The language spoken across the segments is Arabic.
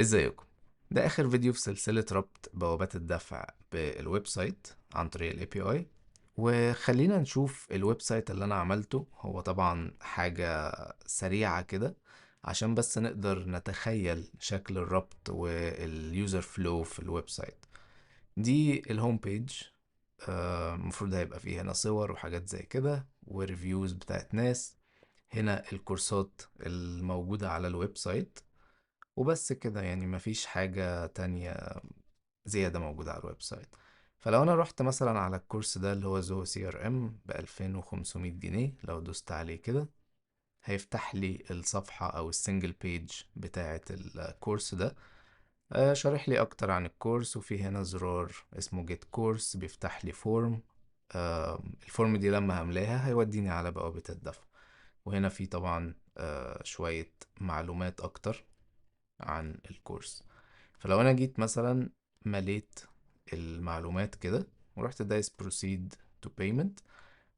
ازيكم؟ ده اخر فيديو في سلسلة ربط بوابات الدفع بالويب سايت عن طريق الاي بي اي. وخلينا نشوف الويب سايت اللي انا عملته. هو طبعا حاجة سريعة كده عشان بس نقدر نتخيل شكل الربط واليوزر فلو في الويب سايت. دي الهوم بيج. المفروض هيبقى فيه هنا صور وحاجات زي كده وريفيوز بتاعت ناس. هنا الكورسات الموجودة على الويب سايت. وبس كده، يعني مفيش حاجة تانية زيادة موجودة على الويب سايت. فلو انا رحت مثلا على الكورس ده اللي هو زو سي ار ام ب2500 جنيه، لو دوست عليه كده هيفتح لي الصفحة او السنجل بيج بتاعة الكورس ده. شارح لي اكتر عن الكورس، وفي هنا زرار اسمه جيت كورس بيفتح لي فورم. الفورم دي لما هملاها هيوديني على بوابة الدفع. وهنا في طبعا شوية معلومات اكتر عن الكورس. فلو انا جيت مثلا مليت المعلومات كده ورحت دايس proceed to payment،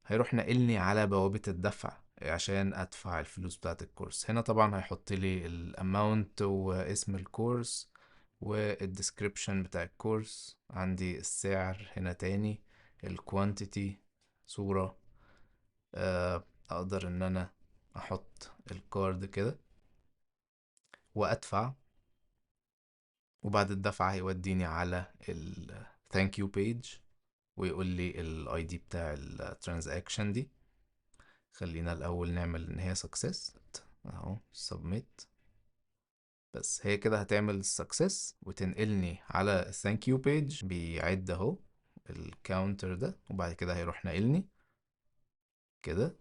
هيروح نقلني على بوابة الدفع عشان ادفع الفلوس بتاعت الكورس. هنا طبعا هيحط لي الاماونت واسم الكورس والديسكريبشن بتاع الكورس. عندي السعر هنا تاني، الكوانتيتي، صورة. اقدر ان انا احط الكارد كده وادفع. وبعد الدفع هيوديني على ال thank you page ويقول لي الاي دي بتاع الترانزاكشن دي. خلينا الاول نعمل ان هي success اهو submit. بس هي كده هتعمل success وتنقلني على thank you page. بيعد اهو الكاونتر ده، وبعد كده هيروح نقلني كده.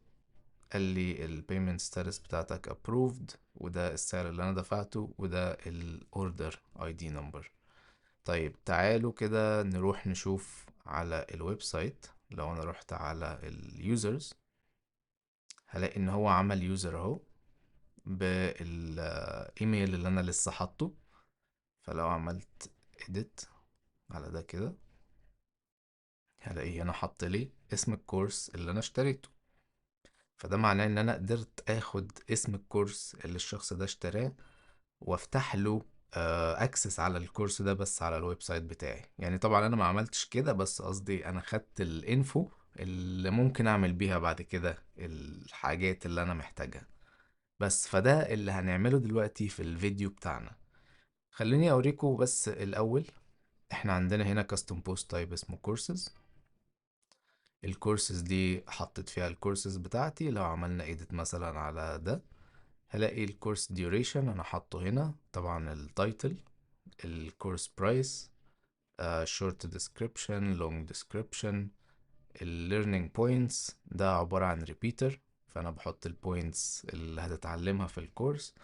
قال لي ال payment status بتاعتك approved، وده السعر اللي انا دفعته، وده ال order ID number. طيب تعالوا كده نروح نشوف على الويب سايت. لو انا رحت على اليوزرز هلاقي ان هو عمل يوزر اهو بالايميل اللي انا لسه حاطه. فلو عملت edit على ده كده هلاقيه انا حط لي اسم الكورس اللي انا اشتريته. فده معناه ان انا قدرت اخد اسم الكورس اللي الشخص ده اشتراه وافتح له اكسس على الكورس ده بس على الويب سايت بتاعي. يعني طبعا انا ما عملتش كده، بس قصدي انا خدت الانفو اللي ممكن اعمل بيها بعد كده الحاجات اللي انا محتاجها. بس فده اللي هنعمله دلوقتي في الفيديو بتاعنا. خليني اوريكم بس الاول. احنا عندنا هنا custom post type اسمه courses. الكورسز دي حطيت فيها الكورسز بتاعتي. لو عملنا edit مثلا على ده هلاقي الكورس duration انا حاطه هنا، طبعا التايتل، الكورس برايس، short description long description. ال learning points ده عبارة عن repeater، فأنا بحط البوينتس اللي هتتعلمها في الكورس.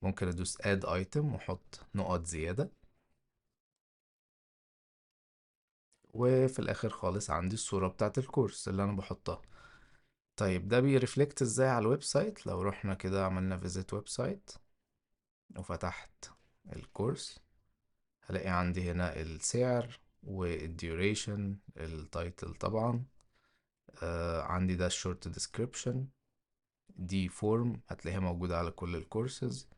ممكن أدوس add item وأحط نقط زيادة. وفي الآخر خالص عندي الصورة بتاعت الكورس اللي أنا بحطها. طيب ده بيرفلكت ازاي على الويب سايت؟ لو رحنا كده عملنا visit ويب سايت وفتحت الكورس هلاقي عندي هنا السعر والديوريشن، التايتل طبعا. عندي ده الشورت ديسكريبشن، دي فورم هتلاقيها موجودة على كل الكورسز.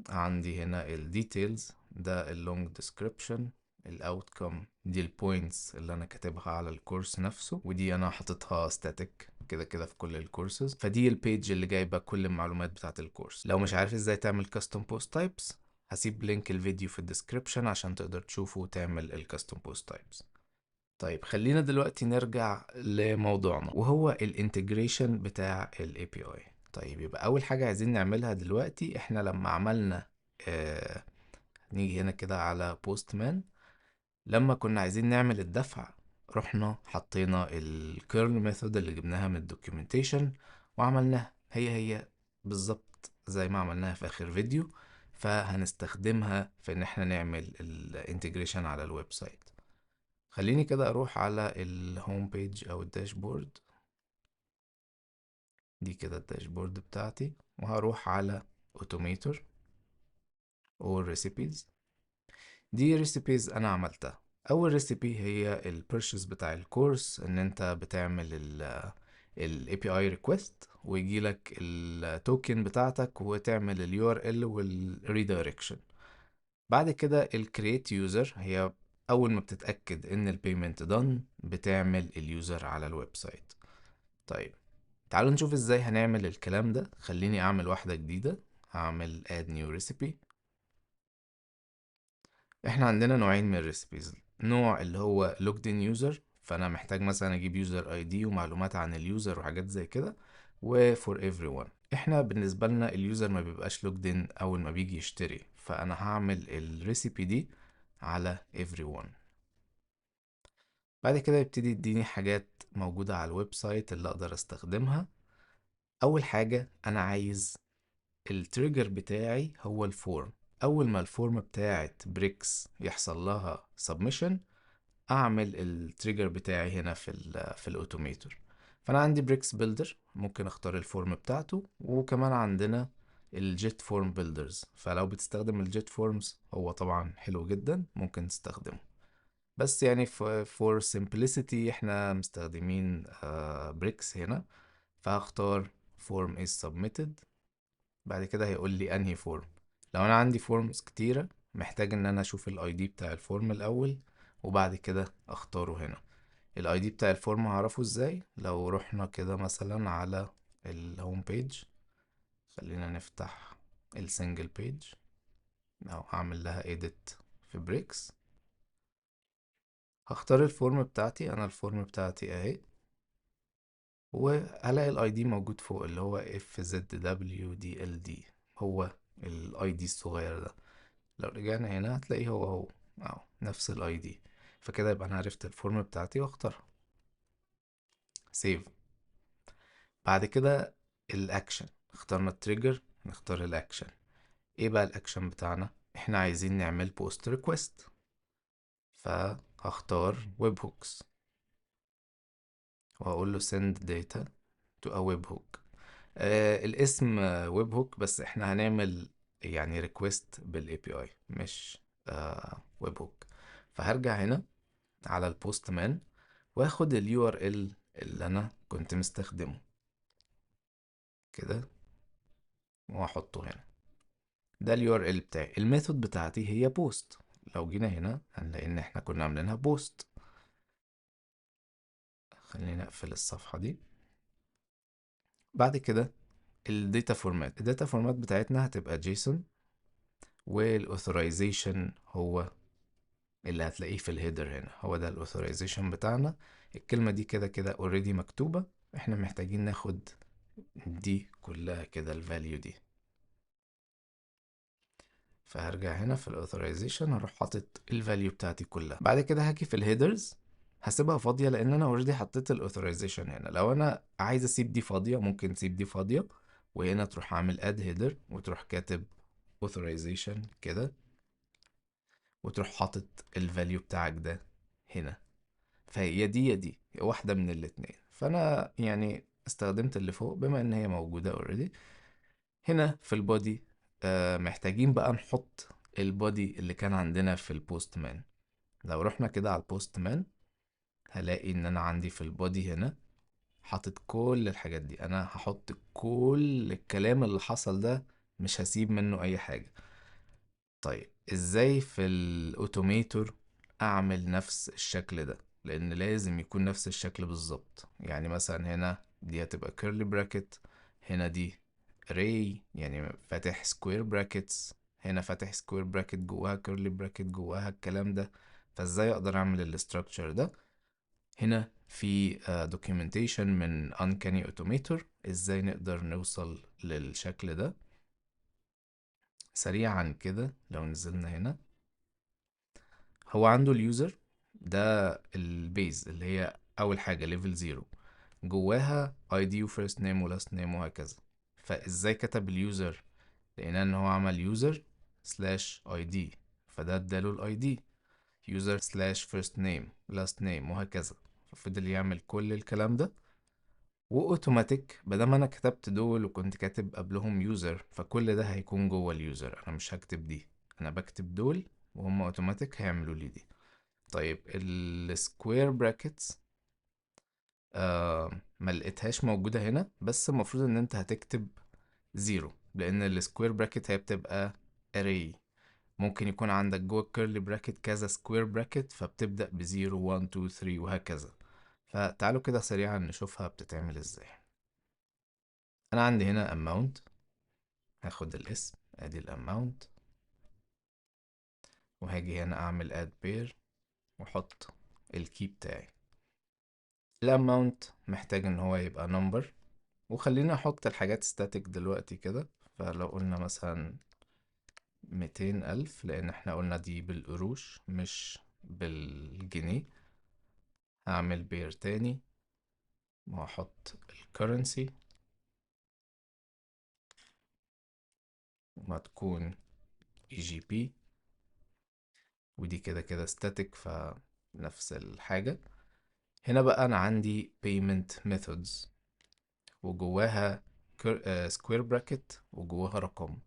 عندي هنا الديتيلز، ده اللونج ديسكريبشن. الاوتكم دي البوينتس اللي انا كاتبها على الكورس نفسه، ودي انا حاططها ستاتيك كده كده في كل الكورسز. فدي البيج اللي جايبه كل المعلومات بتاعه الكورس. لو مش عارف ازاي تعمل كاستم بوست تايبس هسيب لينك الفيديو في الديسكريبشن عشان تقدر تشوفه وتعمل الكاستم بوست تايبس. طيب خلينا دلوقتي نرجع لموضوعنا وهو الانتجريشن بتاع ال API. طيب يبقى أول حاجة عايزين نعملها دلوقتي، احنا لما عملنا آه نيجي هنا كده على بوستمان. لما كنا عايزين نعمل الدفع رحنا حطينا الكيرل ميثود اللي جبناها من الدوكيومنتيشن وعملناها هي بالظبط زي ما عملناها في آخر فيديو. فهنستخدمها في ان احنا نعمل الانتجريشن على الويب سايت. خليني كده اروح على الهوم بيج او الداشبورد. دي كده الداشبورد بتاعتي، وهروح على اوتوميتور او ريسيبيز. دي ريسيبيز انا عملتها. اول ريسيبي هي البيرشيز بتاع الكورس، ان انت بتعمل ال API request ويجي لك التوكن بتاعتك وتعمل ال URL وال redirection. بعد كده ال create user هي أول ما بتتأكد إن ال payment done بتعمل ال user على الويب سايت. طيب تعالوا نشوف ازاي هنعمل الكلام ده. خليني أعمل واحدة جديدة، هعمل add new recipe. احنا عندنا نوعين من الريسبيز، نوع اللي هو logged in user، فانا محتاج مثلا اجيب يوزر اي دي ومعلومات عن اليوزر وحاجات زي كده، و for everyone. احنا بالنسبة لنا اليوزر ما بيبقاش logged in اول ما بيجي يشتري، فانا هعمل الريسيبي دي على everyone. بعد كده يبتدي يديني حاجات موجودة على الويب سايت اللي اقدر استخدمها. اول حاجة انا عايز التريجر بتاعي هو الفورم. اول ما الفورم بتاعت بريكس يحصل لها submission اعمل التريجر بتاعي هنا في الاوتوميتور. فانا عندي بريكس بيلدر، ممكن اختار الفورم بتاعته، وكمان عندنا الجيت فورم بيلدرز، فلو بتستخدم الجيت فورمز هو طبعا حلو جدا ممكن تستخدمه. بس يعني for simplicity احنا مستخدمين بريكس هنا، فهختار form is submitted. بعد كده هيقول لي انهي فورم. لو انا عندي فورمز كتيرة محتاج ان انا اشوف الاي دي بتاع الفورم الاول وبعد كده اختاره هنا. الاي دي بتاع الفورم هعرفه ازاي؟ لو رحنا كده مثلا على الهوم بيج، خلينا نفتح السنجل بيج او هعمل لها edit في بريكس. هختار الفورم بتاعتي، انا الفورم بتاعتي اهي، وهلاقي الاي دي موجود فوق اللي هو FZWDLD، هو الاي دي الصغير ده. لو رجعنا هنا هتلاقيه هو اهو نفس الاي دي. فكده يبقى انا عرفت الفورم بتاعتي واختارها سيف. بعد كده الاكشن، اخترنا التريجر، نختار الاكشن. ايه بقى الاكشن بتاعنا؟ احنا عايزين نعمل بوست ريكويست، فهختار ويب هوكس وهقول له send data to a web hook. الاسم ويب هوك، بس احنا هنعمل يعني ريكويست بالاي بي اي مش ويب هوك. فهرجع هنا على البوست مان واخد اليو ار ال اللي انا كنت مستخدمه كده واحطه هنا. ده اليو ار ال بتاعي. الميثود بتاعتي هي بوست. لو جينا هنا هنلاقي ان احنا كنا عاملينها بوست. خلينا نقفل الصفحة دي. بعد كده الداتا فورمات، الداتا فورمات بتاعتنا هتبقى جيسون، والاوثرايزيشن هو اللي هتلاقيه في الهيدر هنا، هو ده الاوثرايزيشن بتاعنا. الكلمة دي كده كده اوريدي مكتوبة، احنا محتاجين ناخد دي كلها كده الفاليو دي. فهرجع هنا في الاوثرايزيشن هروح حاطط الفاليو بتاعتي كلها. بعد كده هاجي في الهيدرز هسيبها فاضية لان انا اوريدي حطيت الاوثرايزيشن هنا. لو انا عايز اسيب دي فاضية ممكن تسيب دي فاضية، وهنا تروح عامل اد هيدر وتروح كاتب authorization كده، وتروح حاطط الفاليو بتاعك ده هنا. فهي دي يا دي واحدة من الاتنين، فانا يعني استخدمت اللي فوق بما ان هي موجودة اوريدي. هنا في البودي محتاجين بقى نحط البودي اللي كان عندنا في البوست مان. لو رحنا كده على البوست مان هلاقي ان انا عندي في البودي هنا حاطط كل الحاجات دي. انا هحط كل الكلام اللي حصل ده، مش هسيب منه اي حاجة. طيب ازاي في الاوتوميتور اعمل نفس الشكل ده؟ لان لازم يكون نفس الشكل بالظبط. يعني مثلا هنا دي هتبقى curly bracket، هنا دي array يعني فاتح square brackets، هنا فاتح square bracket جواها curly bracket جواها الكلام ده. فازاي اقدر اعمل الاستراكشر ده؟ هنا في documentation من uncanny automator ازاي نقدر نوصل للشكل ده. سريعا كده لو نزلنا هنا، هو عنده اليوزر ده البيز اللي هي اول حاجه ليفل 0، جواها اي دي وفيرست نيم ولاست نيم وهكذا. فازاي كتب اليوزر؟ لقينا ان هو عمل يوزر سلاش اي دي، فده اداله الاي دي. يوزر سلاش فيرست نيم لاست نيم وهكذا. ففضل يعمل كل الكلام ده واوتوماتيك. بدل ما انا كتبت دول وكنت كاتب قبلهم يوزر، فكل ده هيكون جوه اليوزر، انا مش هكتب دي، انا بكتب دول وهم اوتوماتيك هيعملوا لي دي. طيب السكوير براكتس ما لقيتهاش موجودة هنا، بس المفروض ان انت هتكتب زيرو، لان السكوير براكت هي بتبقى array. ممكن يكون عندك جوه الكيرلي براكت كذا سكوير براكت، فبتبدأ بزيرو 1 2 3 وهكذا. فتعالوا كده سريعا نشوفها بتتعمل ازاي. انا عندي هنا amount، هاخد الاسم ادي الاماونت، وهاجي هنا اعمل add pair واحط الكي بتاعي. الاماونت محتاج ان هو يبقى number، وخلينا احط الحاجات static دلوقتي كده. فلو قلنا مثلا 200,000، لان احنا قلنا دي بالقروش مش بالجنيه. هعمل بير تاني وهحط الكرنسي، وهتكون EGP، ودي كده كده static فنفس الحاجة. هنا بقى أنا عندي payment methods، وجواها square bracket وجواها رقم.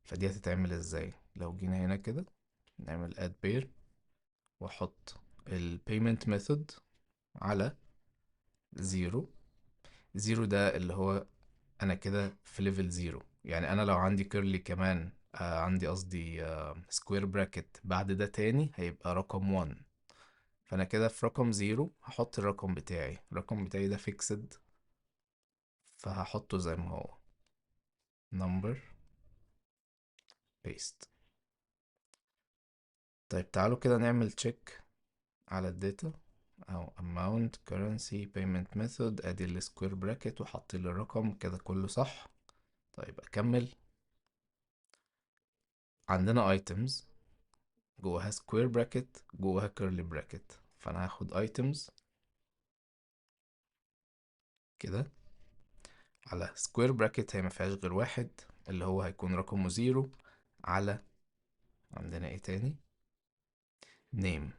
فدي هتتعمل ازاي؟ لو جينا هنا كده نعمل add pair واحط ال payment method على زيرو. زيرو ده اللي هو انا كده في ليفل زيرو. يعني انا لو عندي كيرلي كمان عندي قصدي سكوير براكت بعد ده تاني هيبقى رقم 1. فانا كده في رقم زيرو هحط الرقم بتاعي ده فيكسد، فهحطه زي ما هو number paste. طيب تعالوا كده نعمل تشيك على الداتا، او amount currency payment method ادي السكوير براكت وحط لي الرقم كده كله صح. طيب اكمل. عندنا items جواها سكوير براكت جواها كيرلي براكت، فانا هاخد items كده على سكوير براكت، هي مفيهاش غير واحد اللي هو هيكون رقمه زيرو، على عندنا ايه تاني name،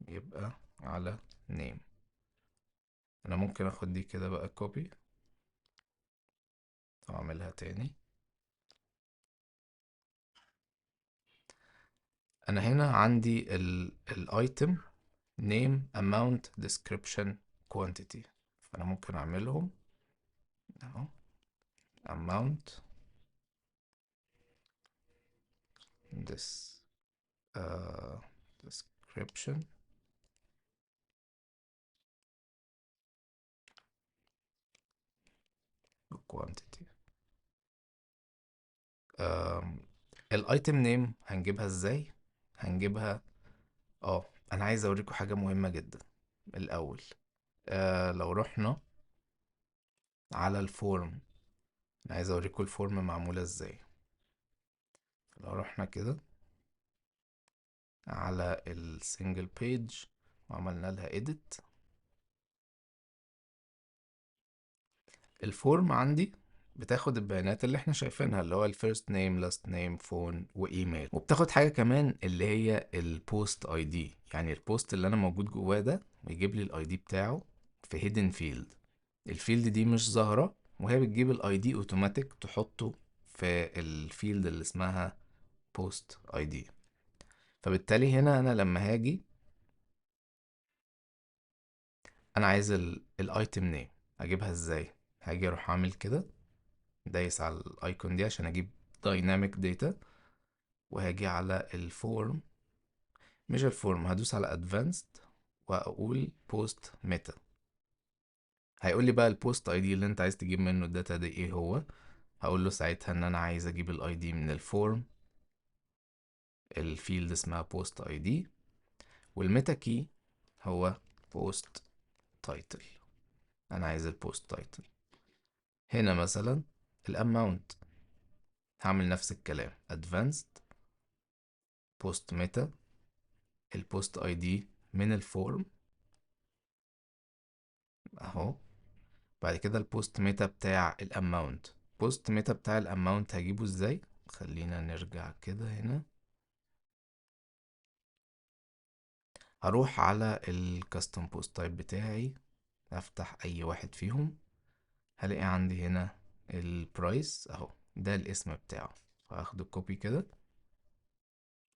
يبقى على name. انا ممكن اخد دي كده بقى كوبي واعملها تاني. انا هنا عندي الايتم name amount description quantity، فانا ممكن اعملهم اهو amount this uh, description quantity. الايتم نيم هنجيبها ازاي؟ هنجيبها انا عايز اوريكم حاجة مهمة جدا الاول. لو رحنا على الفورم، انا عايز اوريكم الفورم معمولة ازاي. لو رحنا كده على السنجل بيج وعملنا لها edit، الفورم عندي بتاخد البيانات اللي احنا شايفينها، اللي هو الفيرست نيم لاست نيم فون وايميل، وبتاخد حاجة كمان اللي هي البوست اي دي. يعني البوست اللي انا موجود جواه ده بيجيب لي الاي دي بتاعه في هيدن فيلد. الفيلد دي مش ظاهرة، وهي بتجيب الاي دي اوتوماتيك تحطه في الفيلد اللي اسمها بوست اي دي. فبالتالي هنا انا لما هاجي انا عايز الايتم نيم اجيبها ازاي؟ هاجي اروح اعمل كده دايس على الايكون دي عشان اجيب دايناميك داتا، وهاجي على الفورم، مش الفورم، هدوس على ادفانسد واقول بوست ميتا. هيقول لي بقى البوست اي دي اللي انت عايز تجيب منه الداتا دي ايه هو. هقول له ساعتها ان انا عايز اجيب الاي دي من الفورم، الفيلد اسمها بوست اي دي، والميتا كي هو بوست تايتل. انا عايز البوست تايتل. هنا مثلا الاماونت هعمل نفس الكلام advanced post meta البوست اي دي من الفورم اهو. بعد كده البوست ميتا بتاع الاماونت. بوست ميتا بتاع الاماونت هجيبه ازاي؟ خلينا نرجع كده هنا، هروح على الكاستم بوست تايب بتاعي، افتح اي واحد فيهم، هلاقي عندي هنا البرايس اهو، ده الاسم بتاعه. فهاخده كوبي كده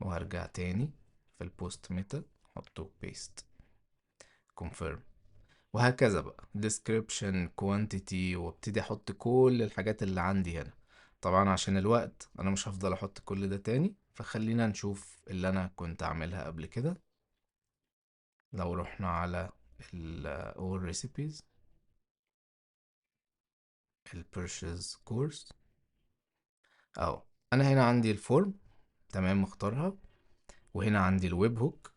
وهرجع تاني في البوست ميتا احطه paste confirm. وهكذا بقى description quantity، وابتدي احط كل الحاجات اللي عندي هنا. طبعا عشان الوقت انا مش هفضل احط كل ده تاني، فخلينا نشوف اللي انا كنت عاملها قبل كده. لو رحنا على all recipes، purchase course اهو، انا هنا عندي الفورم تمام مختارها، وهنا عندي الويب هوك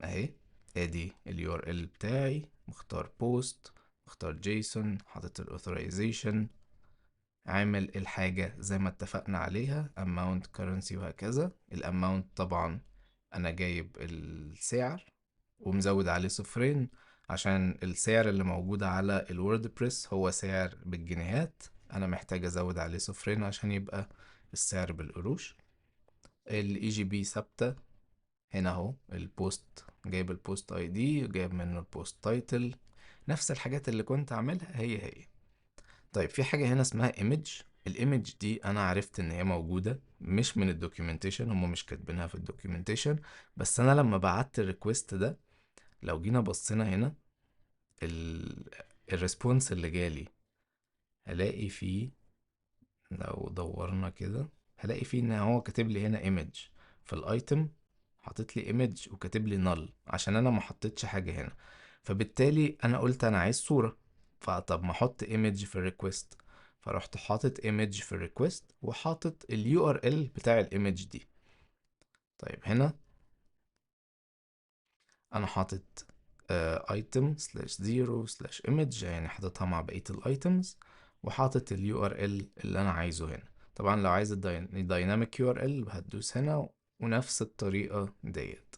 اهي، ادي اليو ار ال بتاعي، مختار بوست، مختار جيسون، حاطط الاوثرايزيشن، عامل الحاجة زي ما اتفقنا عليها amount currency وهكذا. الاماونت طبعا انا جايب السعر ومزود عليه صفرين، عشان السعر اللي موجود على الووردبريس هو سعر بالجنيهات، انا محتاج ازود عليه صفرين عشان يبقى السعر بالقروش. الاي جي بي ثابتة هنا اهو، البوست جايب البوست اي دي وجايب منه البوست تايتل، نفس الحاجات اللي كنت عاملها هي هي. طيب في حاجة هنا اسمها image. الايمج دي انا عرفت ان هي موجودة مش من الدوكيومنتيشن، هم مش كاتبينها في الدوكيومنتيشن، بس انا لما بعت الريكوست ده، لو جينا بصينا هنا الريسبونس اللي جالي، هلاقي فيه، لو دورنا كده هلاقي فيه ان هو كاتب لي هنا image في الايتم، حاطط لي image وكاتب لي null عشان انا ما حطيتش حاجة هنا. فبالتالي انا قلت انا عايز صورة، فطب ما احط image في الريكوست، فرحت حاطط image في الريكوست وحاطط اليو ار ال بتاع الايمج دي. طيب هنا انا حاطط item slash zero slash image، يعني حاططها مع بقية الايتمز، وحاطط اليو ار ال اللي انا عايزه هنا. طبعا لو عايز الدايناميك يو ار ال هتدوس هنا، ونفس الطريقة ديت.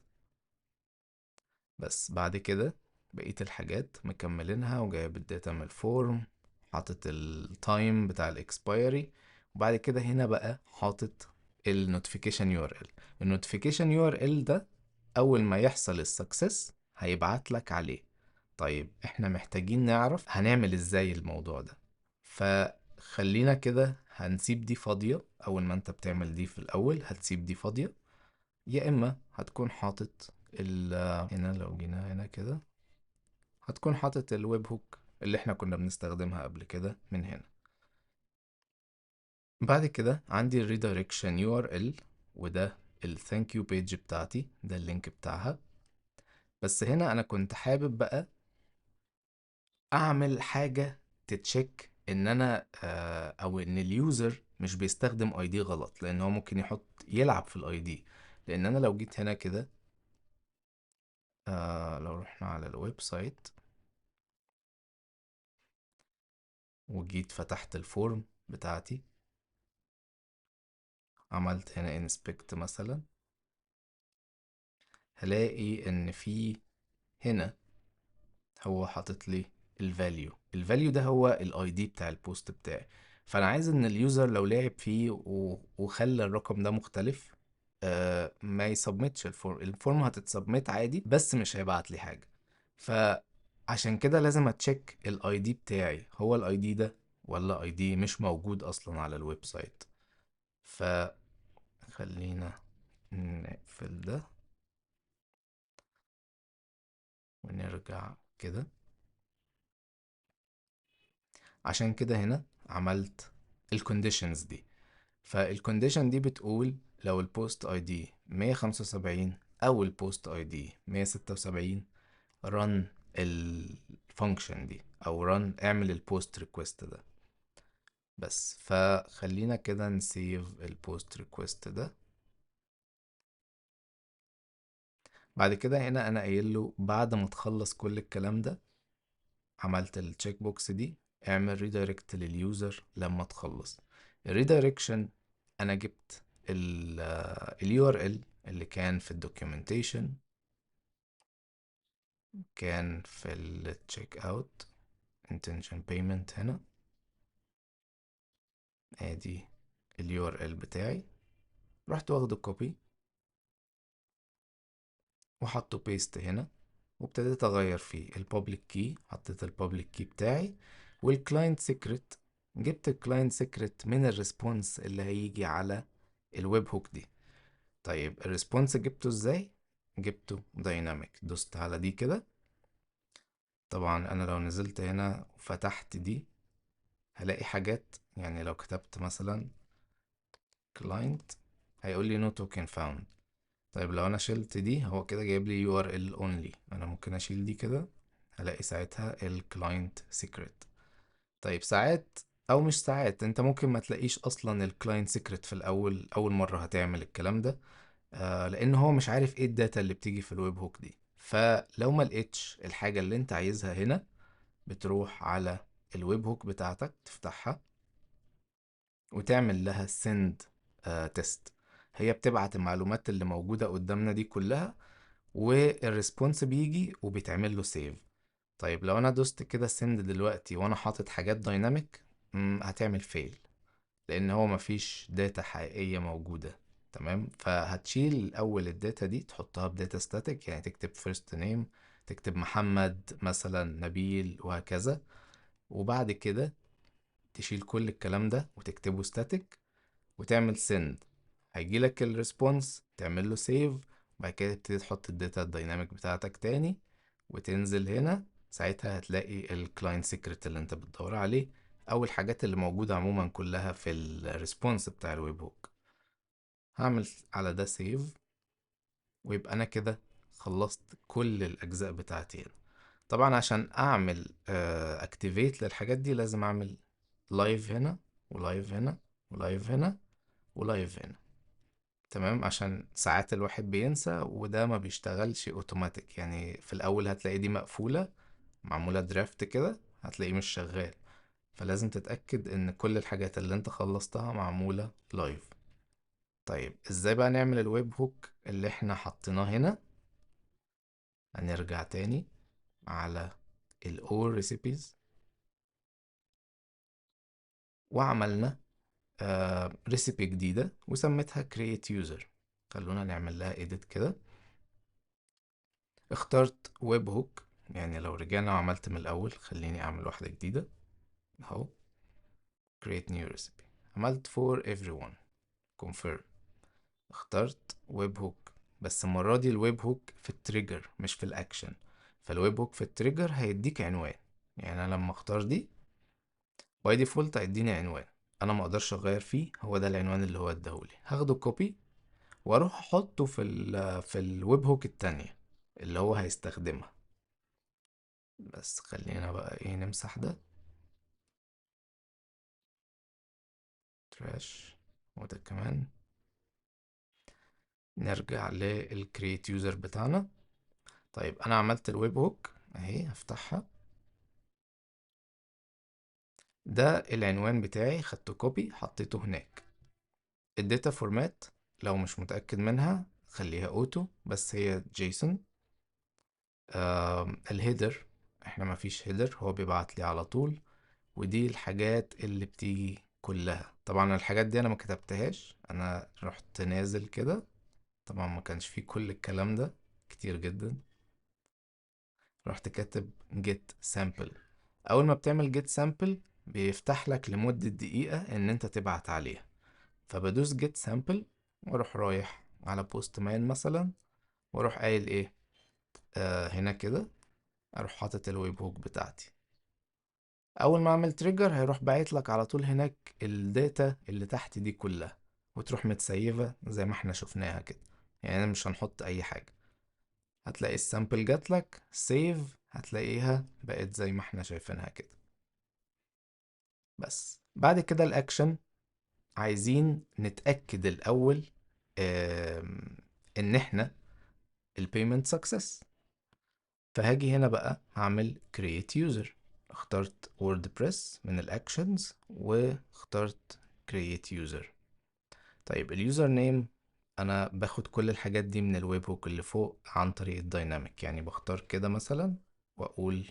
بس بعد كده بقية الحاجات مكملينها، وجايب الداتا من الفورم، حاطط التايم بتاع الاكسبايري، وبعد كده هنا بقى حاطط النوتيفيكيشن يو ار ال. النوتيفيكيشن يو ار ال ده اول ما يحصل السكسس هيبعت لك عليه. طيب احنا محتاجين نعرف هنعمل ازاي الموضوع ده، فخلينا كده هنسيب دي فاضية. اول ما انت بتعمل دي في الاول هتسيب دي فاضية، يا اما هتكون حاطط هنا لو جينا هنا كده هتكون حاطط الويب هوك اللي احنا كنا بنستخدمها قبل كده من هنا. بعد كده عندي الريدايركشن يو ار ال، وده الثانك يو بيج بتاعتي، ده اللينك بتاعها. بس هنا انا كنت حابب بقى اعمل حاجة تتشيك ان انا او ان اليوزر مش بيستخدم اي دي غلط، لان هو ممكن يلعب في الاي دي. لان انا لو جيت هنا كده لو رحنا على الويب سايت وجيت فتحت الفورم بتاعتي، عملت هنا انسبكت مثلا، هلاقي ان في هنا هو حاطط لي الفاليو ده هو الاي دي بتاع البوست بتاعي. فانا عايز ان اليوزر لو لعب فيه وخلى الرقم ده مختلف، ما يسبمتش الفورم هتتسبمت عادي بس مش هيبعت لي حاجة. فعشان كده لازم اتشيك الاي دي بتاعي هو الاي دي ده، ولا اي دي مش موجود اصلا على الويب سايت. فخلينا نقفل ده ونرجع كده. عشان كده هنا عملت الكونديشنز دي. فالكونديشن دي بتقول لو البوست اي دي 175 او البوست اي دي 176، رن الفانكشن دي، او رن اعمل البوست ريكوست ده. بس فخلينا كده نسيف البوست ريكوست ده. بعد كده هنا انا قايل له بعد ما تخلص كل الكلام ده، عملت التشيك بوكس دي، اعمل ريدايركت لليوزر لما تخلص. الريدايركشن انا جبت اليو ار ال اللي كان في الدوكيومنتيشن، كان في التشيك اوت intention payment هنا، ادي اليو ار ال بتاعي، رحت واخده كوبي وحطه بيست هنا، وابتديت اغير فيه البابليك كي، حطيت البابليك كي بتاعي والكلاينت سيكريت. جبت الكلاينت سيكريت من الريسبونس اللي هيجي على الويب هوك دي. طيب الريسبونس جبته ازاي؟ جبته دايناميك، دوست على دي كده. طبعا انا لو نزلت هنا وفتحت دي هلاقي حاجات، يعني لو كتبت مثلا client هيقول لي no token found. طيب لو انا شلت دي هو كده جايب لي URL only، انا ممكن اشيل دي كده هلاقي ساعتها ال client secret. طيب ساعات او مش ساعات انت ممكن ما تلاقيش اصلا ال client secret في الاول، اول مرة هتعمل الكلام ده، لان هو مش عارف ايه الداتا اللي بتيجي في الويب هوك دي. فلو ما لقيتش الحاجة اللي انت عايزها هنا بتروح على الويب هوك بتاعتك تفتحها وتعمل لها send تيست. هي بتبعت المعلومات اللي موجودة قدامنا دي كلها، والريسبونس بيجي وبيتعمل له سيف. طيب لو انا دوست كده send دلوقتي وانا حاطط حاجات دايناميك، هتعمل فيل لان هو مفيش داتا حقيقية موجودة. تمام، فهتشيل الاول الداتا دي تحطها بداتا ستاتيك، يعني تكتب first name، تكتب محمد مثلا، نبيل، وهكذا. وبعد كده تشيل كل الكلام ده وتكتبه static وتعمل send. هيجيلك الريسبونس تعمل له سيف، وبعد كده تبتدي تحط الداتا الدايناميك بتاعتك تاني وتنزل هنا. ساعتها هتلاقي الكلاينت سيكريت اللي انت بتدور عليه، او الحاجات اللي موجودة عموما كلها في الريسبونس بتاع الويب هوك. هعمل على ده سيف، ويبقى انا كده خلصت كل الاجزاء بتاعتي هنا. طبعا عشان اعمل اكتيفيت للحاجات دي لازم اعمل لايف هنا، ولايف هنا، ولايف هنا، ولايف هنا. تمام، عشان ساعات الواحد بينسى وده ما بيشتغلش اوتوماتيك، يعني في الاول هتلاقي دي مقفولة معمولة درافت كده، هتلاقيه مش شغال. فلازم تتأكد ان كل الحاجات اللي انت خلصتها معمولة لايف. طيب ازاي بقى نعمل الويب هوك اللي احنا حطيناه هنا؟ هنرجع تاني على ال all recipes وعملنا ريسيبي جديدة وسميتها create user. خلونا نعمل لها edit كده. اخترت ويب هوك، يعني لو رجعنا وعملت من الأول خليني أعمل واحدة جديدة أهو، create new recipe، عملت for everyone confirm. اخترت ويب هوك، بس المرة دي الويب هوك في التريجر مش في الأكشن. فالويب هوك في التريجر هيديك عنوان، يعني أنا لما اختار دي باي ديفولت هيديني عنوان أنا مقدرش أغير فيه، هو ده العنوان اللي هو اداهولي. هاخده كوبي واروح احطه في الويب هوك التانية اللي هو هيستخدمها. بس خلينا بقى ايه نمسح ده، تراش، وده كمان. نرجع للكرييت يوزر بتاعنا. طيب انا عملت الويب هوك اهي، هفتحها. ده العنوان بتاعي، خدته كوبي حطيته هناك. الداتا فورمات لو مش متأكد منها خليها اوتو، بس هي جيسون. الهيدر احنا مفيش هيدر، هو بيبعت لي على طول. ودي الحاجات اللي بتيجي كلها. طبعا الحاجات دي انا ما كتبتهاش، انا رحت نازل كده. طبعا ما كانش فيه كل الكلام ده، كتير جدا. رحت كاتب get sample. اول ما بتعمل get sample بيفتح لك لمدة دقيقة ان انت تبعت عليها. فبدوس get sample واروح رايح على بوست مان مثلا، واروح قايل ايه هنا كده، اروح حاطط الويب هوك بتاعتي. اول ما اعمل تريجر هيروح باعت لك على طول هناك الداتا اللي تحت دي كلها، وتروح متسيفة زي ما احنا شفناها كده. يعني مش هنحط اي حاجة، هتلاقي السامبل جاتلك سيف، هتلاقيها بقت زي ما احنا شايفينها كده. بس بعد كده الاكشن، عايزين نتأكد الاول ان احنا البيمنت سكسس. فهاجي هنا بقى هعمل create user، اخترت ووردبريس من الاكشنز واخترت create user. طيب اليوزر نيم، انا باخد كل الحاجات دي من الويب هوك اللي فوق عن طريق الدايناميك، يعني بختار كده مثلا واقول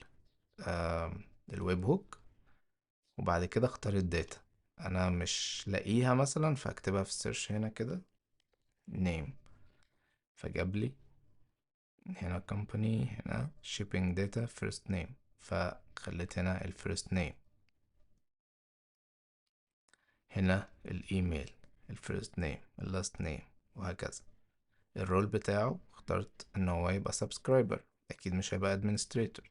الويب هوك، وبعد كده اختار الداتا. انا مش لاقيها مثلا فاكتبها في السيرش هنا كده name، فجاب لي هنا company، هنا shipping data first name، فخليت هنا الفيرست نيم، هنا الايميل الفيرست نيم اللاست نيم، وهكذا. الرول بتاعه اخترت ان هو يبقى سبسكرايبر، اكيد مش هيبقى ادمنستريتور.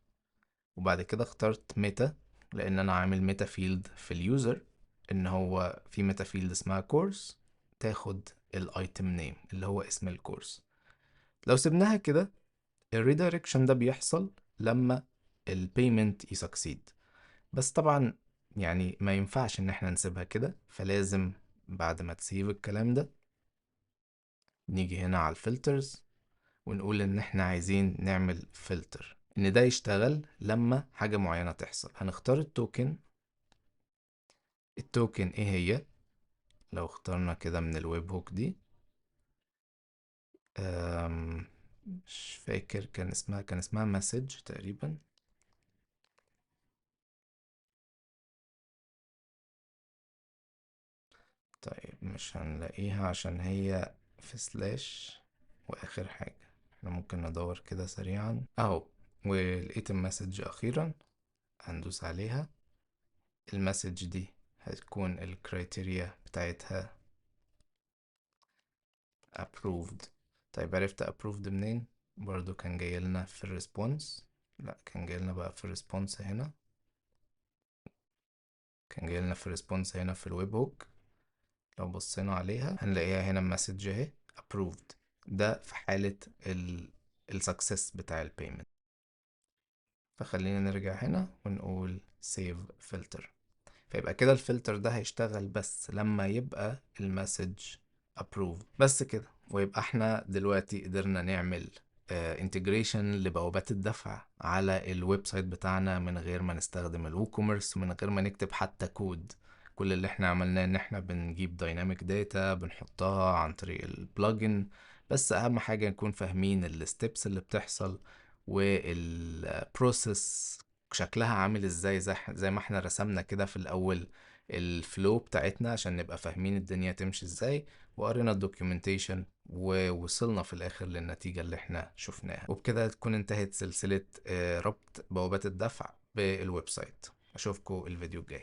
وبعد كده اخترت ميتا، لان انا عامل ميتا فيلد في اليوزر، ان هو في ميتا فيلد اسمها كورس تاخد الايتم نيم اللي هو اسم الكورس. لو سيبناها كده، الريدايركشن ده بيحصل لما البيمنت يسكسيد. بس طبعا يعني ما ينفعش ان احنا نسيبها كده، فلازم بعد ما تسيب الكلام ده نيجي هنا على الفلترز ونقول ان احنا عايزين نعمل فلتر ان ده يشتغل لما حاجة معينة تحصل. هنختار التوكن. التوكن ايه هي؟ لو اخترنا كده من الويب هوك دي، أم، مش فاكر كان اسمها مسج تقريبا. طيب مش هنلاقيها عشان هي في سلاش واخر حاجة. احنا ممكن ندور كده سريعا اهو، ولقيت المسج اخيرا. هندوس عليها. المسج دي هتكون الكرايتيريا بتاعتها approved. طيب عرفت approved منين؟ برضو كان جاي لنا في الريسبونس. لا، كان جاي لنا بقى في الريسبونس هنا. كان جاي لنا في الريسبونس هنا في الويب هوك. لو بصينا عليها هنلاقيها هنا المسج اهي approved. ده في حالة السكسس بتاع البيمنت. فخلينا نرجع هنا ونقول save filter. فيبقى كده الفلتر ده هيشتغل بس لما يبقى المسج approved. بس كده، ويبقى احنا دلوقتي قدرنا نعمل انتجريشن لبوابات الدفع على الويب سايت بتاعنا من غير ما نستخدم الووكوميرس ومن غير ما نكتب حتى كود. كل اللي احنا عملناه ان احنا بنجيب دايناميك داتا بنحطها عن طريق البلجن. بس اهم حاجة نكون فاهمين الستبس اللي بتحصل والبروسيس شكلها عامل ازاي، زي ما احنا رسمنا كده في الاول الفلو بتاعتنا عشان نبقى فاهمين الدنيا تمشي ازاي. وقرينا الدوكيومنتيشن ووصلنا في الاخر للنتيجة اللي احنا شفناها. وبكده تكون انتهت سلسلة ربط بوابات الدفع بالويب سايت. اشوفكم الفيديو الجاي.